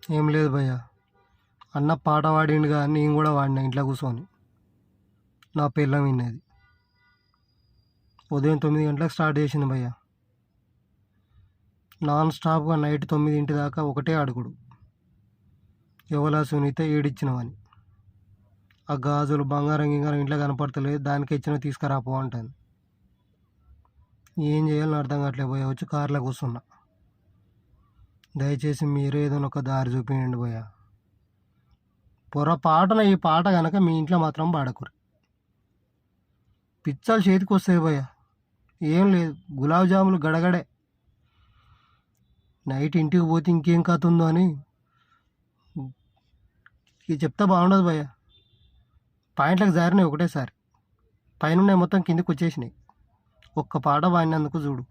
ఏం లేదు భయ్య. అన్న పాట పాడిండుగా నేను కూడా వాడిన ఇంట్లో కూర్చొని. నా పెళ్ళం విన్నది. ఉదయం 9 గంటలకు స్టార్ట్ చేసింది భయ్య. నాన్ స్టాప్గా నైట్ 9 దాకా ఒకటే అడుగుడు. ఎవలా సునీత ఏడిచ్చినవని. ఆ గాజులు బంగారం గింగారం ఇంట్లో కనపడతలేదు, దానికి ఇచ్చిన తీసుకురాపో అంటాను. ఏం చేయాలని అర్థం కావట్లేదు భయ్య. వచ్చి కార్లో కూర్చున్నా. దయచేసి మీరే ఏదో ఒక దారి చూపించండి భయ్య. పొరపాటున ఈ పాట కనుక మీ ఇంట్లో మాత్రం పాడకురు. పిచ్చాలు చేతికి వస్తాయి భయ్య. ఏం లేదు, గులాబ్ జాములు గడగడే. నైట్ ఇంటికి పోతే ఇంకేం కథ ఉందో అని ఇది చెప్తే బాగుండదు భయ్య. పాయింట్లకు జారినాయి ఒకటేసారి. పైన మొత్తం కిందికి వచ్చేసినాయి. ఒక్క పాట పాడినందుకు చూడు.